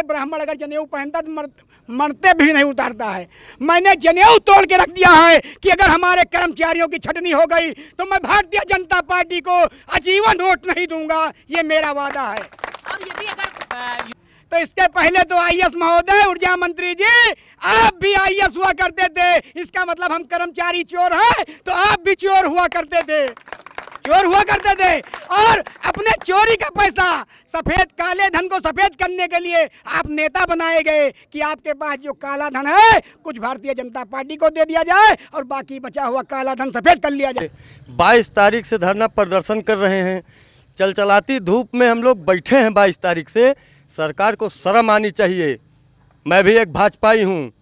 ब्राह्मण अगर जनेऊ पहनता तो मरते भी नहीं उतारता है। मैंने जनेऊ तोड़ के रख दिया है कि अगर हमारे कर्मचारियों की छटनी हो गई तो मैं भारतीय जनता पार्टी को आजीवन वोट नहीं दूंगा, ये मेरा वादा है। और यदि अगर तो इसके पहले तो आईएएस महोदय, ऊर्जा मंत्री जी, आप भी आईएएस हुआ करते थे। इसका मतलब हम कर्मचारी चोर हैं तो आप भी चोर हुआ करते थे, चोर हुआ करते थे। और अपने चोरी का पैसा, सफेद काले धन को सफेद करने के लिए आप नेता बनाए गए कि आपके पास जो काला धन है कुछ भारतीय जनता पार्टी को दे दिया जाए और बाकी बचा हुआ काला धन सफेद कर लिया जाए। 22 तारीख से धरना प्रदर्शन कर रहे हैं। चलचलाती धूप में हम लोग बैठे हैं 22 तारीख से। सरकार को शर्म आनी चाहिए। मैं भी एक भाजपाई हूँ।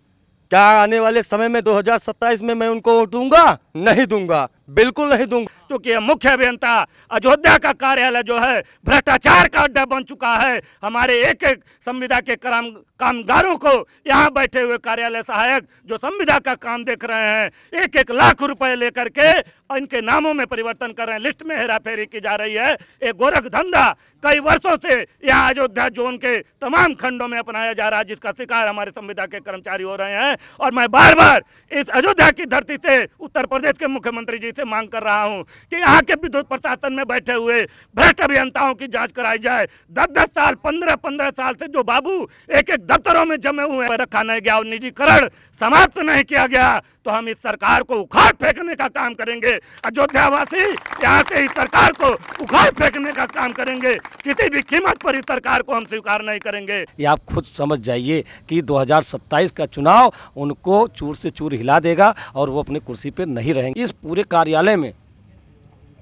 क्या आने वाले समय में 2027 में मैं उनको वोट दूंगा? नहीं दूंगा, बिल्कुल नहीं दूंगा। क्योंकि मुख्य अभियंता अयोध्या का कार्यालय जो है भ्रष्टाचार का अड्डा बन चुका है। हमारे एक एक संविदा के कामगारों को यहाँ बैठे हुए कार्यालय सहायक जो संविदा का काम देख रहे हैं, 1-1 लाख रुपए लेकर के इनके नामों में परिवर्तन कर रहे हैं। लिस्ट में हेराफेरी की जा रही है। एक गोरख धंधा कई वर्षों से यहाँ अयोध्या जोन के तमाम खंडों में अपनाया जा रहा है, जिसका शिकार हमारे संविदा के कर्मचारी हो रहे हैं। और मैं बार बार इस अयोध्या की धरती से उत्तर प्रदेश के मुख्यमंत्री जी से मांग कर रहा हूँ कि यहाँ के विद्युत प्रशासन में बैठे हुए भ्रष्ट अभियंताओं की जांच कराई जाए। 10-10 साल 15-15 साल से जो बाबू एक-एक दफ्तरों में जमे हुए हैं, रखा नहीं गया और निजीकरण समाप्त नहीं किया गया, तो हम इस सरकार को उखाड़ फेंकने का काम करेंगे। अयोध्यावासी यहाँ से इस सरकार को उखाड़ फेंकने का काम करेंगे। किसी भी कीमत पर इस सरकार को हम स्वीकार नहीं करेंगे। ये आप खुद समझ जाइए कि 2027 का चुनाव उनको चूर से चूर हिला देगा और वो अपनी कुर्सी पर नहीं रहेंगे। इस पूरे कार्यालय में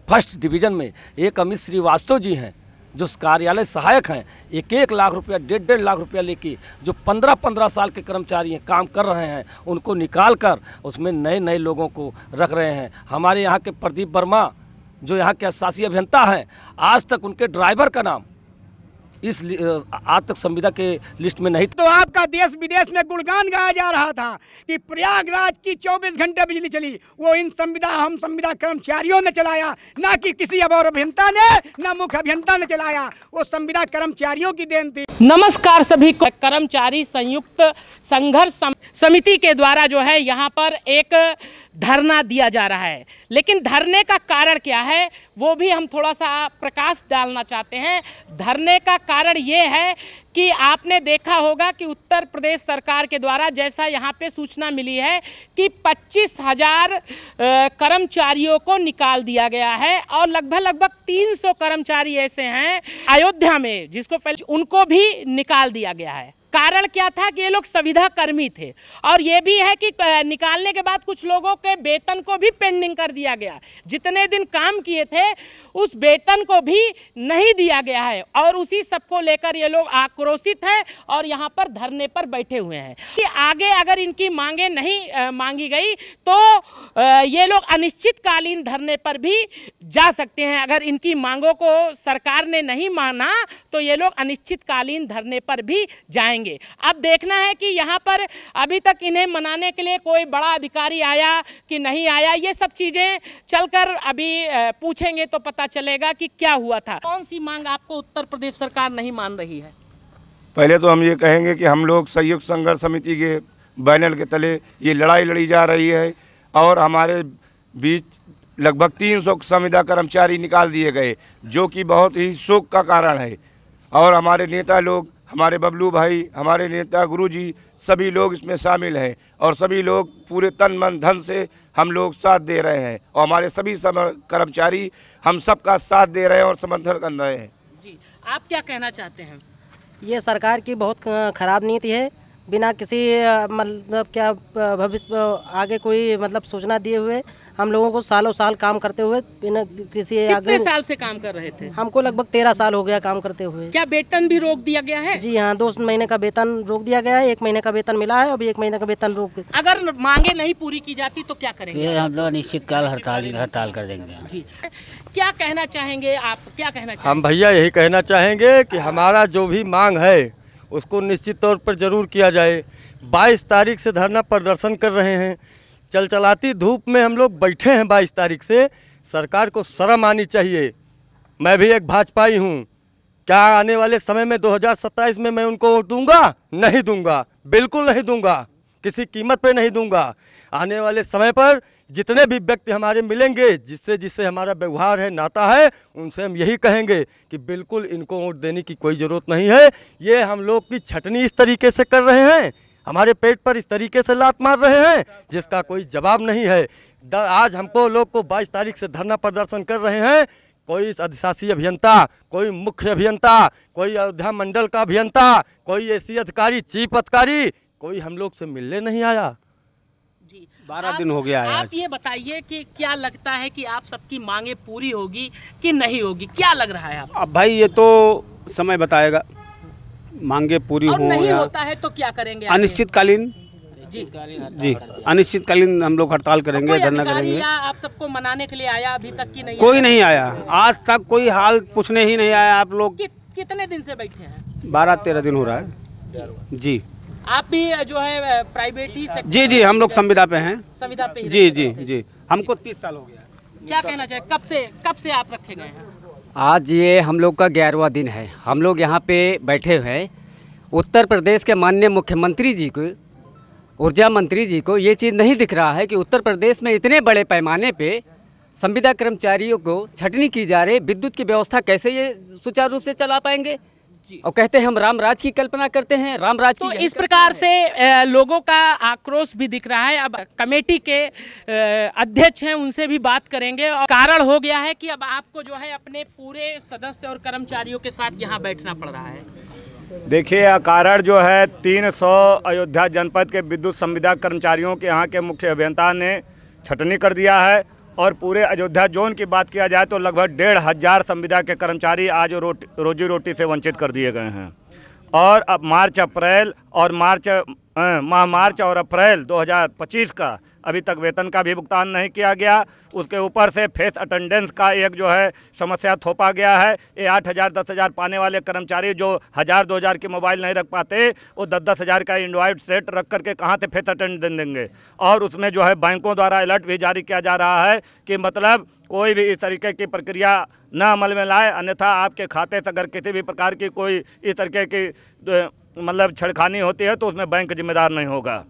फर्स्ट डिवीज़न में एक अमित श्रीवास्तव जी हैं जो कार्यालय सहायक हैं। 1-1 लाख रुपया, 1.5 लाख रुपया लेके जो 15-15 साल के कर्मचारी हैं, काम कर रहे हैं, उनको निकाल कर उसमें नए लोगों को रख रहे हैं। हमारे यहाँ के प्रदीप वर्मा जो यहाँ के शासी अभियंता हैं, आज तक उनके ड्राइवर का नाम इस आज तक संविदा के लिस्ट में नहीं। तो आपका देश विदेश में गुणगान गाया जा रहा था कि प्रयागराज की 24 घंटे बिजली चली, वो इन हम संविदा कर्मचारियों ने चलाया, ना कि किसी और अभियंता ने, ना मुख्य अभियंता ने चलाया। वो संविदा कर्मचारियों की देन थी। नमस्कार सभी को। कर्मचारी संयुक्त संघर्ष समिति के द्वारा जो है यहाँ पर एक धरना दिया जा रहा है, लेकिन धरने का कारण क्या है वो भी हम थोड़ा सा प्रकाश डालना चाहते हैं। धरने का कारण ये है कि आपने देखा होगा कि उत्तर प्रदेश सरकार के द्वारा जैसा यहाँ पे सूचना मिली है कि 25,000 कर्मचारियों को निकाल दिया गया है और लगभग 300 कर्मचारी ऐसे हैं अयोध्या में जिसको उनको भी निकाल दिया गया है। कारण क्या था कि ये लोग संविदा कर्मी थे और ये भी है कि निकालने के बाद कुछ लोगों के वेतन को भी पेंडिंग कर दिया गया। जितने दिन काम किए थे उस वेतन को भी नहीं दिया गया है और उसी सबको लेकर ये लोग आक्रोशित हैं और यहाँ पर धरने पर बैठे हुए हैं कि आगे अगर इनकी मांगे नहीं मांगी गई तो ये लोग अनिश्चितकालीन धरने पर भी जा सकते हैं। अगर इनकी मांगों को सरकार ने नहीं माना तो ये लोग अनिश्चितकालीन धरने पर भी जाएंगे। अब देखना है कि यहाँ पर अभी तक इन्हें मनाने के लिए कोई बड़ा अधिकारी आया कि नहीं आया, ये सब चीज़ें चलकर अभी पूछेंगे तो पता चलेगा कि क्या हुआ था। कौन सी मांग आपको उत्तर प्रदेश सरकार नहीं मान रही है? पहले तो हम ये कहेंगे कि हम लोग संयुक्त संघर्ष समिति के बैनर के तले ये लड़ाई लड़ी जा रही है और हमारे बीच लगभग 300 संविदा कर्मचारी निकाल दिए गए, जो कि बहुत ही शोक का कारण है। और हमारे नेता लोग, हमारे बबलू भाई, हमारे नेता गुरुजी, सभी लोग इसमें शामिल हैं और सभी लोग पूरे तन मन धन से हम लोग साथ दे रहे हैं और हमारे सभी कर्मचारी हम सबका साथ दे रहे हैं और समर्थन कर रहे हैं। जी, आप क्या कहना चाहते हैं? ये सरकार की बहुत खराब नीति है, बिना किसी मतलब क्या भविष्य आगे कोई मतलब सूचना दिए हुए हम लोगों को सालों साल काम करते हुए बिना किसी कितने साल से काम कर रहे थे? हमको लगभग 13 साल हो गया काम करते हुए। क्या वेतन भी रोक दिया गया है? जी हाँ, 2 महीने का वेतन रोक दिया गया है। 1 महीने का वेतन मिला है, अभी 1 महीने का वेतन रोक। अगर मांगे नहीं पूरी की जाती तो क्या करेंगे? हम लोग अनिश्चितकाल हड़ताल कर देंगे। जी, क्या कहना चाहेंगे आप? क्या कहना चाहेंगे? हम भैया यही कहना चाहेंगे कि हमारा जो भी मांग है उसको निश्चित तौर पर ज़रूर किया जाए। 22 तारीख से धरना प्रदर्शन कर रहे हैं। चलचलाती धूप में हम लोग बैठे हैं 22 तारीख से। सरकार को शर्म आनी चाहिए। मैं भी एक भाजपाई हूँ। क्या आने वाले समय में 2027 में मैं उनको वोट दूंगा? नहीं दूंगा, बिल्कुल नहीं दूंगा, किसी कीमत पे नहीं दूंगा। आने वाले समय पर जितने भी व्यक्ति हमारे मिलेंगे, जिससे हमारा व्यवहार है, नाता है, उनसे हम यही कहेंगे कि बिल्कुल इनको वोट देने की कोई ज़रूरत नहीं है। ये हम लोग की छटनी इस तरीके से कर रहे हैं, हमारे पेट पर इस तरीके से लात मार रहे हैं जिसका कोई जवाब नहीं है। आज हमको लोग को 22 तारीख से धरना प्रदर्शन कर रहे हैं, कोई अधिशासी अभियंता, कोई मुख्य अभियंता, कोई अयोध्या मंडल का अभियंता, कोई एसी अधिकारी, चीफ अधिकारी, कोई हम लोग से मिलने नहीं आया। जी 12 दिन हो गया है। आप ये बताइए कि क्या लगता है कि आप सबकी मांगे पूरी होगी कि नहीं होगी, क्या लग रहा है आप? अब भाई ये तो समय बताएगा, मांगे पूरी और हो नहीं या होता है तो क्या करेंगे? आगे? अनिश्चितकालीन जी अनिश्चितकालीन हम लोग हड़ताल करेंगे, कोई धरना अधिकारी करेंगे। या आप सबको मनाने के लिए आया अभी तक की नहीं? कोई नहीं आया, आज तक कोई हाल पूछने ही नहीं आया। आप लोग कितने दिन से बैठे हैं? 12-13 दिन हो रहा है जी। आप भी जो है प्राइवेट ही जी जी हम लोग संविदा पे हैं। संविदा पे जी जी जी हमको 30 साल हो गया। क्या कहना चाहिए, कब से आप रखे गए हैं? आज ये हम लोग का 11वां दिन है। हम लोग यहाँ पे बैठे हुए हैं। उत्तर प्रदेश के माननीय मुख्यमंत्री जी को, ऊर्जा मंत्री जी को ये चीज़ नहीं दिख रहा है कि उत्तर प्रदेश में इतने बड़े पैमाने पे संविदा कर्मचारियों को छटनी की जा रही है। विद्युत की व्यवस्था कैसे ये सुचारू रूप से चला पाएंगे? और कहते हैं हम राम राज की कल्पना करते हैं, राम राज की। तो इस प्रकार से लोगों का आक्रोश भी दिख रहा है। अब कमेटी के अध्यक्ष हैं, उनसे भी बात करेंगे। और कारण हो गया है कि अब आपको जो है अपने पूरे सदस्य और कर्मचारियों के साथ यहाँ बैठना पड़ रहा है। देखिए, कारण जो है 300 अयोध्या जनपद के विद्युत संविदा कर्मचारियों के यहाँ के मुख्य अभियंता ने छटनी कर दिया है। और पूरे अयोध्या जोन की बात किया जाए तो लगभग 1500 संविदा के कर्मचारी आज रोजी रोटी से वंचित कर दिए गए हैं। और अब मार्च और अप्रैल 2025 का अभी तक वेतन का भी भुगतान नहीं किया गया। उसके ऊपर से फेस अटेंडेंस का एक जो है समस्या थोपा गया है। ये 8,000 10,000 पाने वाले कर्मचारी जो 1,000-2,000 के मोबाइल नहीं रख पाते, वो 10,000 का एंड्रॉयड सेट रख करके कहाँ से फेस अटेंडेंस देंगे। और उसमें जो है बैंकों द्वारा अलर्ट भी जारी किया जा रहा है कि मतलब कोई भी इस तरीके की प्रक्रिया न अमल में लाए, अन्यथा आपके खाते से अगर किसी भी प्रकार की कोई इस तरीके की मतलब छेड़खानी होती है तो उसमें बैंक जिम्मेदार नहीं होगा।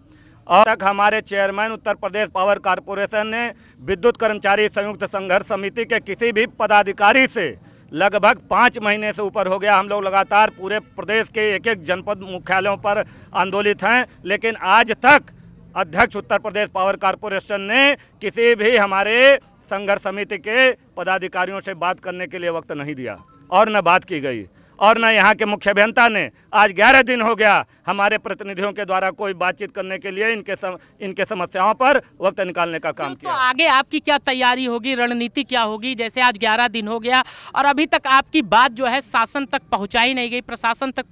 और तक हमारे chairman Uttar Pradesh power corporation ने विद्युत कर्मचारी संयुक्त संघर्ष समिति के किसी भी पदाधिकारी से लगभग 5 महीने से ऊपर हो गया, हम लोग लगातार पूरे प्रदेश के एक जनपद मुख्यालयों पर आंदोलित हैं, लेकिन आज तक अध्यक्ष उत्तर प्रदेश पावर कॉरपोरेशन ने किसी भी हमारे संघर्ष समिति के पदाधिकारियों से बात करने के लिए वक्त नहीं दिया और न बात की गई। और न यहाँ के मुख्य अभियंता ने आज 11 दिन हो गया हमारे प्रतिनिधियों के द्वारा कोई बातचीत करने के लिए इनके समस्याओं पर वक्त निकालने का काम किया। तो आगे आपकी क्या तैयारी होगी, रणनीति क्या होगी? जैसे आज 11 दिन हो गया और अभी तक आपकी बात जो है शासन तक पहुँचाई नहीं गई, प्रशासन तक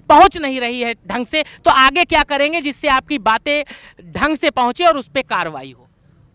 पहुँच नहीं रही है ढंग से, तो आगे क्या करेंगे जिससे आपकी बातें ढंग से पहुँचे और उस पर कार्रवाई हो?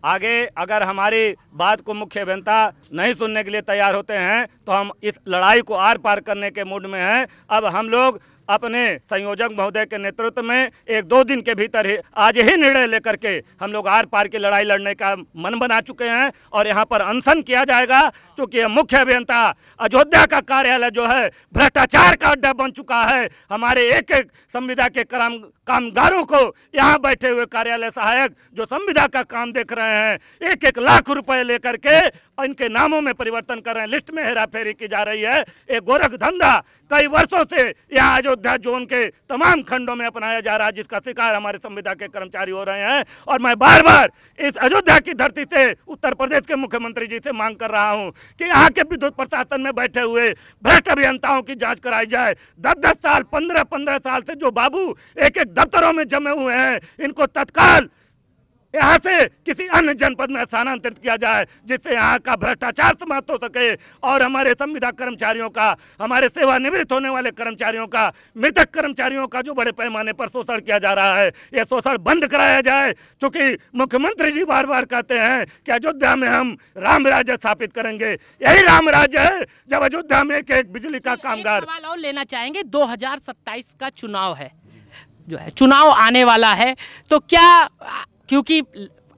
आगे अगर हमारी बात को मुख्य अभियंता नहीं सुनने के लिए तैयार होते हैं तो हम इस लड़ाई को आर पार करने के मूड में हैं। अब हम लोग अपने संयोजक महोदय के नेतृत्व में 1-2 दिन के भीतर ही आज ही निर्णय लेकर के हम लोग आर पार की लड़ाई लड़ने का मन बना चुके हैं। और यहाँ पर अनशन किया जाएगा क्योंकि यह मुख्य अभियंता अयोध्या का कार्यालय जो है भ्रष्टाचार का अड्डा बन चुका है। हमारे एक संविदा के कामगारों को यहाँ बैठे हुए कार्यालय सहायक जो संविदा का काम देख रहे हैं 1-1 लाख रुपए लेकर के इनके नामों में परिवर्तन कर रहे हैं, लिस्ट में हेराफेरी की जा रही है। एक गोरख धंधा कई वर्षों से यहाँ अयोध्या जोन के तमाम खंडों में अपनाया जा रहा है, जिसका शिकार हमारे संविदा के कर्मचारी हो रहे हैं। और मैं बार बार इस अयोध्या की धरती से उत्तर प्रदेश के मुख्यमंत्री जी से मांग कर रहा हूँ कि यहाँ के विद्युत प्रशासन में बैठे हुए भ्रष्ट अभियंताओं की जाँच कराई जाए। 10-10 साल 15-15 साल से जो बाबू एक दफ्तरों में जमे हुए हैं, इनको तत्काल यहाँ से किसी अन्य जनपद में स्थानांतरित किया जाए जिससे यहाँ का भ्रष्टाचार समाप्त हो सके और हमारे संविदा कर्मचारियों का, हमारे सेवानिवृत्त होने वाले कर्मचारियों का, मृतक कर्मचारियों का जो बड़े पैमाने पर शोषण किया जा रहा है, ये शोषण बंद कराया जाए। क्योंकि मुख्यमंत्री जी बार बार कहते हैं कि अयोध्या में हम राम राज्य स्थापित करेंगे। यही राम राज्य है जब अयोध्या में एक बिजली का कामगार। सवाल और लेना चाहेंगे, 2027 का चुनाव है, जो है चुनाव आने वाला है, तो क्या, क्योंकि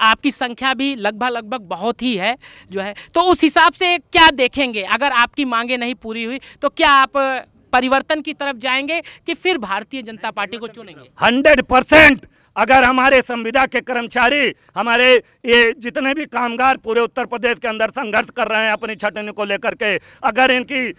आपकी संख्या भी लगभग बहुत ही है जो है, तो उस हिसाब से क्या देखेंगे? अगर आपकी मांगे नहीं पूरी हुई तो क्या आप परिवर्तन की तरफ जाएंगे कि फिर भारतीय जनता पार्टी को चुनेंगे? 100% अगर हमारे संविदा के कर्मचारी, हमारे ये जितने भी कामगार पूरे उत्तर प्रदेश के अंदर संघर्ष कर रहे हैं अपनी छटनी को लेकर के, अगर इनकी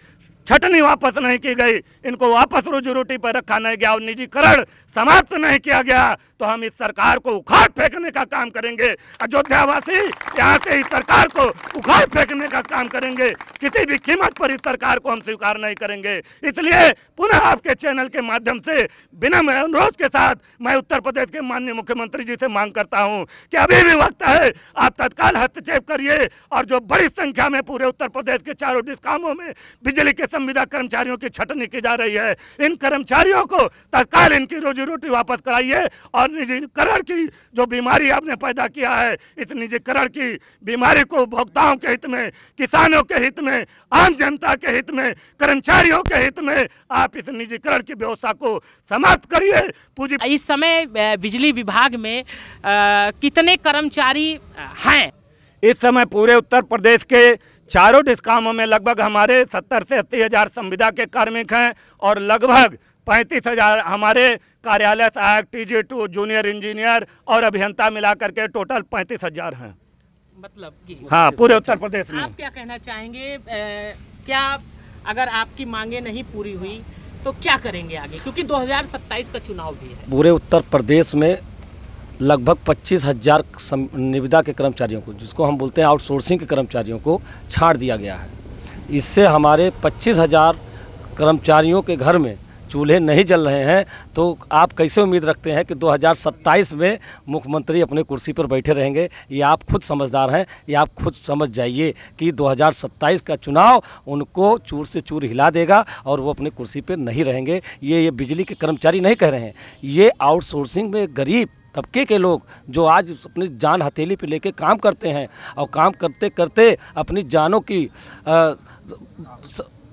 छटनी वापस नहीं की गई, इनको वापस रोजी रोटी पर रखा नहीं गया और निजीकरण समाप्त नहीं किया गया, तो हम इस सरकार को उखाड़ फेंकने का काम करेंगे। अयोध्यावासी यहाँ से इस सरकार को उखाड़ फेंकने का काम करेंगे। किसी भी कीमत पर इस सरकार को हम स्वीकार नहीं करेंगे। इसलिए पुनः आपके चैनल के माध्यम से विनम्र अनुरोध के साथ मैं उत्तर प्रदेश के माननीय मुख्यमंत्री जी से मांग करता हूँ कि अभी भी वक्त है, आप तत्काल हस्तक्षेप करिए और जो बड़ी संख्या में पूरे उत्तर प्रदेश के चारों डिस्कामों में बिजली के संविदा कर्मचारियों की छटनी की जा रही है, इन कर्मचारियों को तत्काल इनकी रोजी रोटी वापस कराइए और निजीकरण की जो बीमारी आपने पैदा किया है, इस निजीकरण की बीमारी को उपभोक्ताओं के हित में, किसानों के हित में, आम जनता के हित में, कर्मचारियों के हित में आप इस निजीकरण की व्यवस्था को समाप्त करिए। इस समय बिजली विभाग में कितने कर्मचारी हैं? इस समय पूरे उत्तर प्रदेश के चारों डिस्कामों में लगभग हमारे 70 से 80 हज़ार संविदा के कार्मिक हैं और लगभग 35,000 हमारे कार्यालय सहायक, TG2, जूनियर इंजीनियर और अभियंता मिलाकर के टोटल 35,000 हैं। मतलब हाँ, पूरे उत्तर प्रदेश में। आप क्या कहना चाहेंगे? क्या अगर आपकी मांगे नहीं पूरी हुई तो क्या करेंगे आगे, क्योंकि 2027 का चुनाव भी है? पूरे उत्तर प्रदेश में लगभग 25,000 निविदा के कर्मचारियों को, जिसको हम बोलते हैं आउटसोर्सिंग के कर्मचारियों को, छांट दिया गया है। इससे हमारे 25,000 कर्मचारियों के घर में चूल्हे नहीं जल रहे हैं, तो आप कैसे उम्मीद रखते हैं कि 2027 में मुख्यमंत्री अपने कुर्सी पर बैठे रहेंगे? ये आप खुद समझदार हैं, ये आप खुद समझ जाइए कि 2027 का चुनाव उनको चूर से चूर हिला देगा और वो अपने कुर्सी पर नहीं रहेंगे। ये बिजली के कर्मचारी नहीं कह रहे हैं, ये आउटसोर्सिंग में गरीब तबके के लोग जो आज अपनी जान हथेली पे लेके काम करते हैं और काम करते करते अपनी जानों की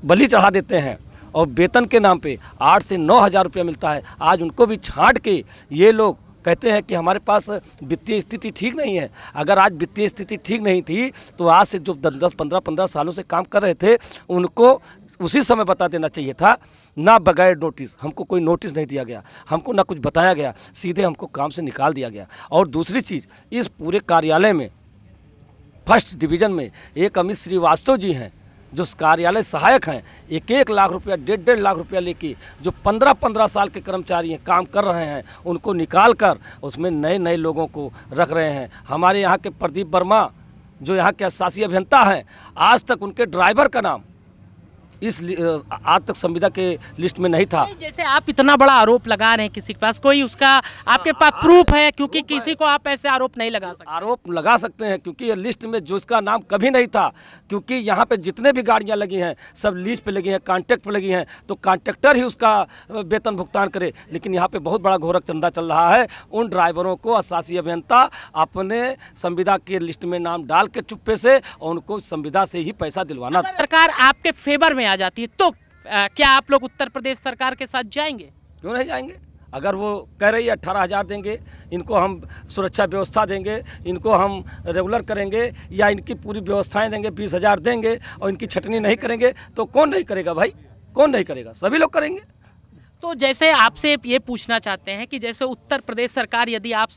बलि चढ़ा देते हैं और वेतन के नाम पे 8 से 9 हज़ार रुपया मिलता है, आज उनको भी छांट के ये लोग कहते हैं कि हमारे पास वित्तीय स्थिति ठीक नहीं है। अगर आज वित्तीय स्थिति ठीक नहीं थी तो आज से जो 10-15 सालों से काम कर रहे थे उनको उसी समय बता देना चाहिए था, ना बगैर नोटिस। हमको कोई नोटिस नहीं दिया गया, हमको ना कुछ बताया गया, सीधे हमको काम से निकाल दिया गया। और दूसरी चीज़, इस पूरे कार्यालय में फर्स्ट डिवीज़न में एक अमित श्रीवास्तव जी हैं जो कार्यालय सहायक हैं, 1-1 लाख रुपया, 1.5 लाख रुपया लेके जो 15-15 साल के कर्मचारी हैं काम कर रहे हैं, उनको निकाल कर उसमें नए लोगों को रख रहे हैं। हमारे यहाँ के प्रदीप वर्मा जो यहाँ के शासी अभियंता हैं, आज तक उनके ड्राइवर का नाम इस आज तक संविदा के लिस्ट में नहीं था। जैसे आप इतना बड़ा आरोप लगा रहे हैं, किसी के पास कोई उसका आपके पास प्रूफ है? क्योंकि किसी को आप ऐसे आरोप नहीं लगा सकते। आरोप लगा सकते हैं क्योंकि ये लिस्ट में जो इसका नाम कभी नहीं था, क्योंकि यहाँ पे जितने भी गाड़ियाँ लगी हैं सब लीज पे लगी हैं, कॉन्ट्रैक्ट पे लगी हैं, तो कॉन्ट्रैक्टर ही उसका वेतन भुगतान करे। लेकिन यहाँ पे बहुत बड़ा घोरक चंदा चल रहा है। उन ड्राइवरों को शासी अभियंता अपने संविदा के लिस्ट में नाम डाल के चुप्पे से और उनको संविदा से ही पैसा दिलवाना। सरकार आपके फेवर में आ जाती है तो क्या आप लोग उत्तर प्रदेश सरकार के साथ जाएंगे? क्यों नहीं जाएंगे? अगर वो कह रही है 18,000 देंगे, इनको हम सुरक्षा व्यवस्था देंगे, इनको हम रेगुलर करेंगे या इनकी पूरी व्यवस्थाएं देंगे, 20,000 देंगे और इनकी छटनी नहीं करेंगे, तो कौन नहीं करेगा भाई? कौन नहीं करेगा? सभी लोग करेंगे। तो जैसे आपसे ये पूछना चाहते हैं कि जैसे उत्तर प्रदेश सरकार यदि आप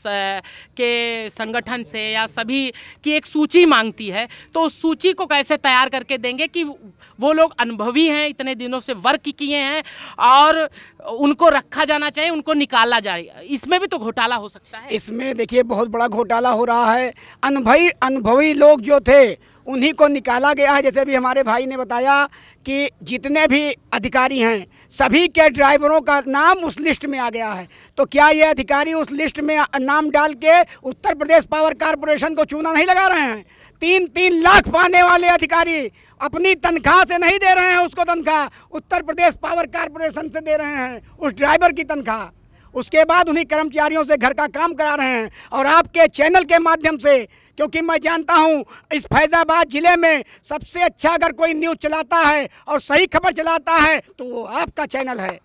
के संगठन से या सभी की एक सूची मांगती है तो उस सूची को कैसे तैयार करके देंगे कि वो लोग अनुभवी हैं, इतने दिनों से वर्क किए हैं और उनको रखा जाना चाहिए, उनको निकाला जाए? इसमें भी तो घोटाला हो सकता है। इसमें देखिए बहुत बड़ा घोटाला हो रहा है। अनुभवी लोग जो थे उन्हीं को निकाला गया है। जैसे भी हमारे भाई ने बताया कि जितने भी अधिकारी हैं सभी के ड्राइवरों का नाम उस लिस्ट में आ गया है, तो क्या ये अधिकारी उस लिस्ट में नाम डाल के उत्तर प्रदेश पावर कॉरपोरेशन को चूना नहीं लगा रहे हैं? 3-3 लाख पाने वाले अधिकारी अपनी तनख्वाह से नहीं दे रहे हैं उसको तनख्वाह, उत्तर प्रदेश पावर कॉरपोरेशन से दे रहे हैं उस ड्राइवर की तनख्वाह। उसके बाद उन्हीं कर्मचारियों से घर का काम करा रहे हैं। और आपके चैनल के माध्यम से, क्योंकि मैं जानता हूं इस फैज़ाबाद ज़िले में सबसे अच्छा अगर कोई न्यूज़ चलाता है और सही खबर चलाता है तो वो आपका चैनल है।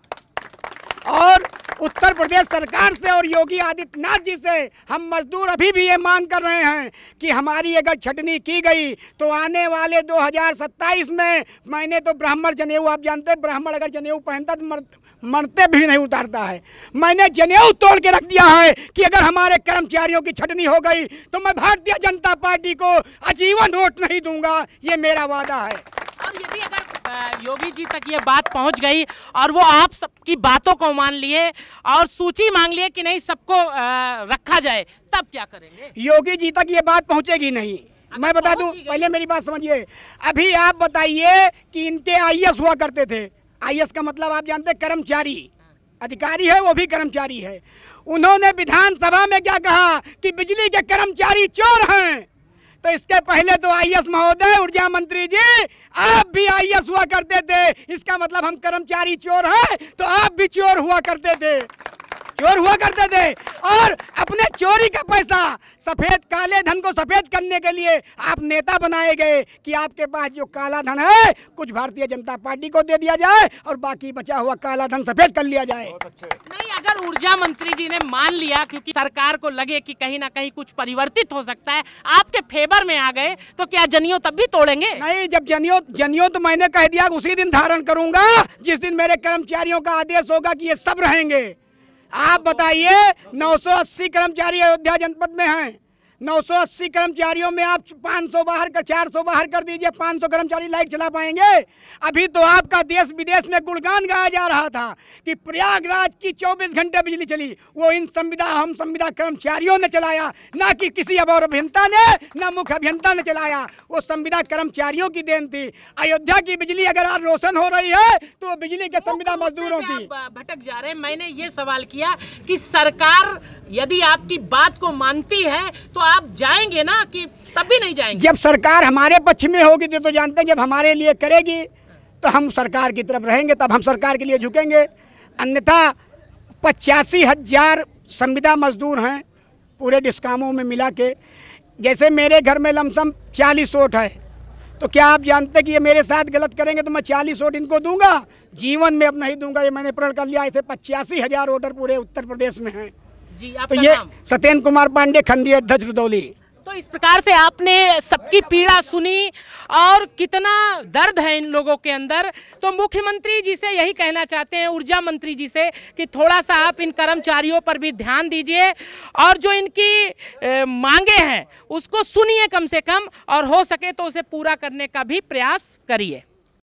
और उत्तर प्रदेश सरकार से और योगी आदित्यनाथ जी से हम मजदूर अभी भी ये मांग कर रहे हैं कि हमारी अगर छटनी की गई तो आने वाले 2027 में, मैंने तो ब्राह्मण जनेऊ, आप जानते हैं ब्राह्मण अगर जनेऊ पहनता तो मरते भी नहीं उतारता है, मैंने जनेऊ तोड़ के रख दिया है कि अगर हमारे कर्मचारियों की छटनी हो गई तो मैं भारतीय जनता पार्टी को आजीवन वोट नहीं दूंगा, ये मेरा वादा है। और यदि अगर योगी जी तक ये बात पहुंच गई और वो आप सबकी बातों को मान लिए और सूची मांग लिए कि नहीं सबको रखा जाए, तब क्या करेंगे? योगी जी तक ये बात पहुंचेगी नहीं। मैं बता दूं, पहले मेरी बात समझिए। अभी आप बताइए कि इनके आईएएस हुआ करते थे, आईएएस का मतलब आप जानते हैं कर्मचारी, अधिकारी है वो भी कर्मचारी है। उन्होंने विधानसभा में क्या कहा कि बिजली के कर्मचारी चोर हैं। तो इसके पहले तो आईएएस महोदय, ऊर्जा मंत्री जी, आप भी आईएएस हुआ करते थे, इसका मतलब हम कर्मचारी चोर हैं तो आप भी चोर हुआ करते थे, चोर हुआ करते थे। और अपने चोरी का पैसा, सफेद काले धन को सफेद करने के लिए आप नेता बनाए गए कि आपके पास जो काला धन है कुछ भारतीय जनता पार्टी को दे दिया जाए और बाकी बचा हुआ काला धन सफेद कर लिया जाए। नहीं, अगर ऊर्जा मंत्री जी ने मान लिया क्योंकि सरकार को लगे कि कहीं ना कहीं कुछ परिवर्तित हो सकता है, आपके फेवर में आ गए, तो क्या जनियो तब भी तोड़ेंगे? नहीं, जब जनियो तो मैंने कह दिया उसी दिन धारण करूंगा जिस दिन मेरे कर्मचारियों का आदेश होगा कि ये सब रहेंगे। आप बताइए, 980 कर्मचारी अयोध्या जनपद में हैं, 980 कर्मचारियों में आप 500 बाहर कर, 400 बाहर कर दीजिए, 500 कर्मचारी लाइट चला पाएंगे? अभी तो आपका देश विदेश में गुणगान गाया जा रहा था कि प्रयागराज की 24 घंटे बिजली चली, वो इन हम संविदा कर्मचारियों ने चलाया, ना कि किसी और अभियंता ने, ना मुख्य अभियंता ने चलाया, वो संविदा कर्मचारियों की देन थी। अयोध्या की बिजली अगर आज रोशन हो रही है तो वो बिजली के संविदा मजदूरों की। भटक जा रहे हैं। मैंने ये सवाल किया कि सरकार यदि आपकी बात को मानती है तो आप जाएंगे ना, कि तब भी नहीं जाएंगे? जब सरकार हमारे पक्ष में होगी तो जानते हैं, जब हमारे लिए करेगी तो हम सरकार की तरफ रहेंगे, तब हम सरकार के लिए झुकेंगे। अन्यथा 85,000 संविदा मजदूर हैं पूरे डिस्कामों में मिला के। जैसे मेरे घर में लमसम 40 वोट है, तो क्या आप जानते हैं कि ये मेरे साथ गलत करेंगे तो मैं 40 वोट इनको दूंगा? जीवन में अब नहीं दूंगा, ये मैंने प्रण कर लिया। ऐसे 85,000 वोटर पूरे उत्तर प्रदेश में हैं। जी, तो ये सत्येंद्र कुमार पांडे, खंडी अध्यक्ष रुदौली। तो इस प्रकार से आपने सबकी पीड़ा सुनी और कितना दर्द है इन लोगों के अंदर। तो मुख्यमंत्री जी से यही कहना चाहते हैं, ऊर्जा मंत्री जी से, कि थोड़ा सा आप इन कर्मचारियों पर भी ध्यान दीजिए और जो इनकी मांगे हैं उसको सुनिए कम से कम, और हो सके तो उसे पूरा करने का भी प्रयास करिए।